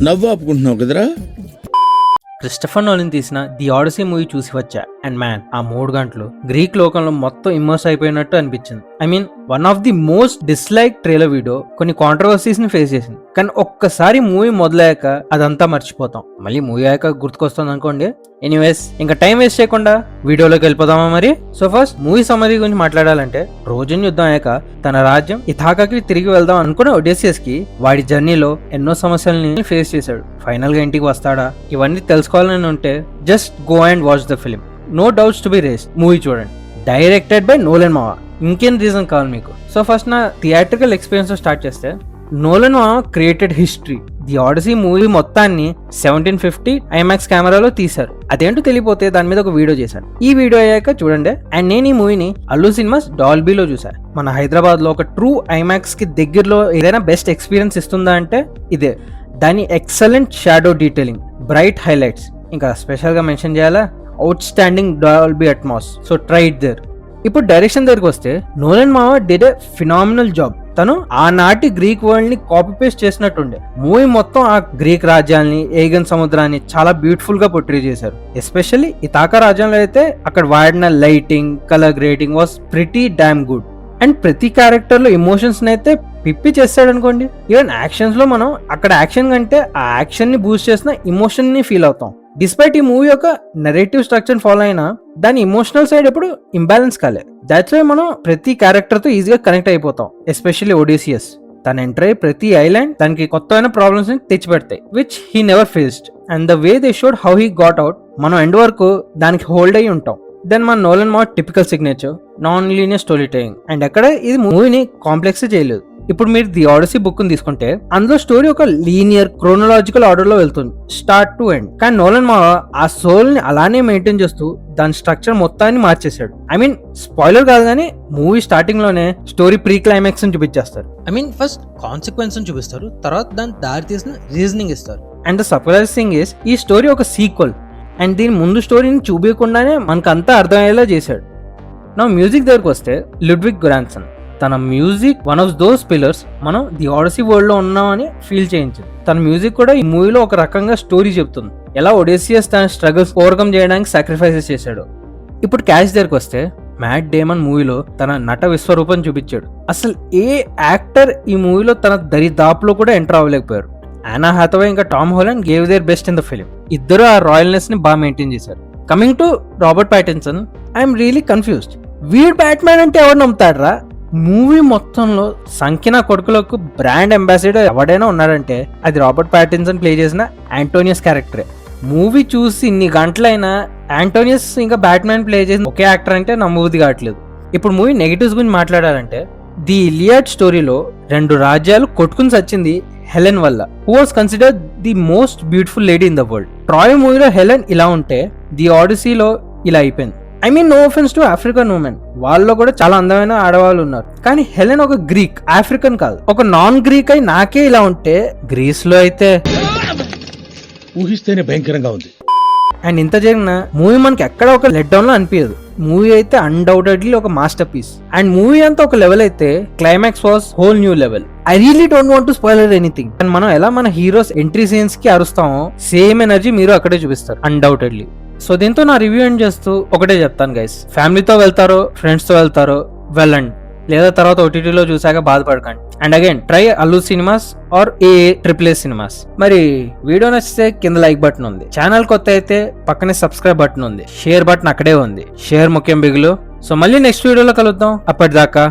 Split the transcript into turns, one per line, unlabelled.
నవ్వు ఆపుకుంటున్నావు కదరా.
Christopher Nolan తీసిన ది ఆడిసీ మూవీ చూసి వచ్చా అండ్ మ్యాన్ ఆ 3 గంటలు గ్రీక్ లోకంలో మొత్తం ఇమ్మర్స్ అయిపోయినట్టు అనిపించింది. I mean one of the most dislike trailer video కొన్ని కాంట్రవర్సీస్ ని ఫేస్ చేసింది. కానీ ఒక్కసారి మూవీ మొదలయ్యాక అదంతా మర్చిపోతాం. మళ్ళీ మూవీ అయ్యాక గుర్తుకొస్తుంది అనుకోండి. ఎనీవేస్ ఇంకా టైం వేస్ట్ చేయకుండా వీడియోలోకి వెళ్ళిపోదామా మరి. సో ఫస్ట్ మూవీ సమరీ గురించి మాట్లాడాలంటే, ట్రోజన్ యుద్ధం అయ్యాక తన రాజ్యం ఇథాకాకి తిరిగి వెళ్దాం అనుకున్న ఒడేసియస్ కి వాడి జర్నీలో ఎన్నో సమస్యల్ని ఫేస్ చేశాడు. ఫైనల్ గా ఇంటికి వస్తాడా, ఇవన్నీ తెలుసుకోవాలని ఉంటే just go and watch the film. No doubts to be raised. Movie చూడండి, డైరెక్టెడ్ బై నోలన్ మావా. ఇంకేం రీజన్ కావాలి మీకు. సో ఫస్ట్ నా థియేట్రికల్ ఎక్స్పీరియన్స్ స్టార్ట్ చేస్తే, నోలన్ మావా created history. The Odyssey movie మొత్తాన్ని 1750 ఐమాక్స్ కెమెరాలో తీశారు. అదేంటో తెలియపోతే దాని మీద ఒక వీడియో చేశాను. ఈ వీడియో అయ్యాక చూడండి. అండ్ నేను ఈ మూవీని అల్లు సినిమాస్ డాల్బీలో చూసాను. మన హైదరాబాద్ లో ఒక ట్రూ ఐమాక్స్ కి దగ్గరలో ఏదైనా బెస్ట్ ఎక్స్పీరియన్స్ ఇస్తుందా అంటే ఇదే. దాని excellent shadow detailing, bright highlights, ఇంకా స్పెషల్ గా మెన్షన్ చేయాలా, outstanding Dolby Atmos. So try it there. ఇప్పుడు డైరెక్షన్ దగ్గరికి వస్తే, నోలన్ మావా డిడ్ ఏ ఫినామినల్ జాబ్. తను ఆనాటి గ్రీక్ వరల్డ్ ని కాపీ పేస్ట్ చేసినట్టుండే. మూవీ మొత్తం ఆ గ్రీక్ రాజ్యాల్ని, ఏగన్ సముద్రాన్ని చాలా బ్యూటిఫుల్ గా పోర్ట్రే చేశారు. ఎస్పెషల్లీ ఇథాకా రాజ్యంలో అయితే అక్కడ వాడిన lighting, colour grading was pretty damn good. And ప్రతి క్యారెక్టర్ లో ఎమోషన్స్ అయితే పిప్పి చేస్తాడు అనుకోండి. ఈవెన్ యాక్షన్స్ లో మనం అక్కడ యాక్షన్ కంటే ఆ యాక్షన్ ని బూస్ట్ చేసిన ఎమోషన్ ని ఫీల్ అవుతాం. డిస్పైట్ ఈ మూవీ యొక్క నెరేటివ్ స్ట్రక్చర్ ఫాలో అయినా దాని ఎమోషనల్ సైడ్ ఎప్పుడు ఇంబ్యాలెన్స్ కాలే. దాట్స్ వై మనం ప్రతి క్యారెక్టర్ తో ఈజీగా కనెక్ట్ అయిపోతాం. ఎస్పెషల్లీ ఒడేసియస్. తన ఎంటర్ అయ్యి ప్రతి ఐలాండ్ దానికి కొత్త ప్రాబ్లమ్స్ ని తెచ్చిపెడతాయి, which he never faced. And the way they showed how he got out, మనం ఎండ్ వరకు దానికి హోల్డ్ అయ్యి ఉంటాం. దెన్ మన నోలన్ మావా typical signature non linear story telling. And ఎక్కడ ఇది మూవీని కాంప్లెక్స్ చేయలేదు. ఇప్పుడు మీరు ది ఆడిసీ బుక్ ని తీసుకుంటే అందులో స్టోరీ ఒక లీనియర్ క్రోనలాజికల్ ఆర్డర్ లో వెళ్తుంది, స్టార్ట్ టు ఎండ్. కానీ నోలన్ మావా ఆ సోల్ ని అలానే మెయింటైన్ చేస్తూ దాని స్ట్రక్చర్ మొత్తాన్ని మార్చేశాడు. ఐ మీన్ స్పాయిలర్ కాదు కానీ మూవీ స్టార్టింగ్ లోనే స్టోరీ ప్రీ క్లైమాక్స్ ని చూపించేస్తారు.
ఐ మీన్ ఫస్ట్ కాన్సిక్వెన్స్ ని చూపిస్తారు, తర్వాత దాని దారి తీసిన రీజనింగ్ ఇస్తారు.
And the surprising thing is, ఈ స్టోరీ ఒక సీక్వెల్. అండ్ దీని ముందు స్టోరీని చూపించకుండానే మనకంతా అర్థమయ్యేలా చేశాడు. నా మ్యూజిక్ దగ్గరకు వస్తే, లుడ్విగ్ గొరాన్సన్. తన music one of those pillars మనం ది ఆడిసీ వరల్డ్ లో ఉన్నామని ఫీల్ చేయించింది. తన మ్యూజిక్ కూడా ఈ మూవీలో ఒక రకంగా స్టోరీ చెప్తుంది, ఎలా ఒడేసియస్ తన స్ట్రగుల్స్ ఓవర్కమ్ చేయడానికి సాక్రిఫైసెస్ చేశాడు. ఇప్పుడు క్యాష్ దగ్గరకు వస్తే, మ్యాట్ డేమన్ మూవీలో తన నట విశ్వరూపం చూపించాడు. అసలు ఏ యాక్టర్ ఈ మూవీలో తన దరిదాపులో కూడా ఎంటర్ అవ్వలేకపోయారు. యానా హ్యాథవే ఇంకా Tom Holland gave their best in the film. ఇద్దరు ఆ రాయల్నెస్ ని బాగా మెయింటైన్ చేశారు. Coming to Robert Pattinson, I'm really confused. వీడ్ బ్యాట్మ్యాన్ అంటే ఎవరు నమ్ముతాడ్రా? మూవీ మొత్తంలో సంఖ్యన కొడుకులకు బ్రాండ్ అంబాసిడర్ ఎవడైనా ఉన్నాడంటే అది రాబర్ట్ ప్యాటిన్సన్ ప్లే చేసిన యాంటోనియస్ క్యారెక్టరే. మూవీ చూసి ఇన్ని గంటలైనా యాంటోనియస్ ఇంకా బ్యాట్మ్యాన్ ప్లే చేసిన ఒకే యాక్టర్ అంటే నమ్మబుద్ధి కావట్లేదు. ఇప్పుడు మూవీ నెగిటివ్స్ గురించి మాట్లాడాలంటే, ది ఇలియడ్ స్టోరీలో 2 రాజ్యాలు కొట్టుకుని సచ్చింది హెలెన్ వల్ల, who was considered the most beautiful lady in the world. Troy మూవీలో హెలెన్ ఇలా ఉంటే ది ఆడిసీలో ఇలా అయిపోయింది. I mean no offence to African women, వాళ్ళలో కూడా చాలా అందమైన ఆడవాళ్ళు ఉన్నారు. కానీ హెలెన్ ఒక గ్రీక్, ఆఫ్రికన్ కాదు. ఒక నాన్ గ్రీక్ అయి నాకే ఇలా ఉంటే గ్రీస్ లో అయితే
ఊహిస్తేనే భయంకరంగా ఉంది.
అండ్ ఇంత జరిగిన మూవీ మనకి ఎక్కడ ఒక లెట్ డౌన్ లో అనిపించదు. మూవీ అయితే అన్డౌటెడ్లీ ఒక మాస్టర్ పీస్. అండ్ మూవీ అంతా ఒక లెవెల్ అయితే climax was whole new level. I really don't want to spoiler anything. And మనం ఎలా మన హీరోస్ ఎంట్రీ సీన్స్ కి అరుస్తామో సేమ్ ఎనర్జీ మీరు అక్కడే చూపిస్తారు అన్డౌటెడ్లీ. సో దీంతో నా రివ్యూ ఎండ్ చేస్తూ ఒకటే చెప్తాను గైస్, ఫ్యామిలీతో వెళ్తారో ఫ్రెండ్స్ తో వెళ్తారో వెళ్ళండి, లేదా తర్వాత ఓటీటీలో చూసాక బాధపడకండి. And again try Allu cinemas or AAA cinemas. మరి వీడియో నచ్చితే కింద లైక్ బటన్ ఉంది, ఛానల్ కొత్త అయితే పక్కనే సబ్స్క్రైబ్ బటన్ ఉంది, షేర్ బటన్ అక్కడే ఉంది. షేర్ ముఖ్యం బిగులు. సో మళ్ళీ నెక్స్ట్ వీడియోలో కలుద్దాం. అప్పటిదాకా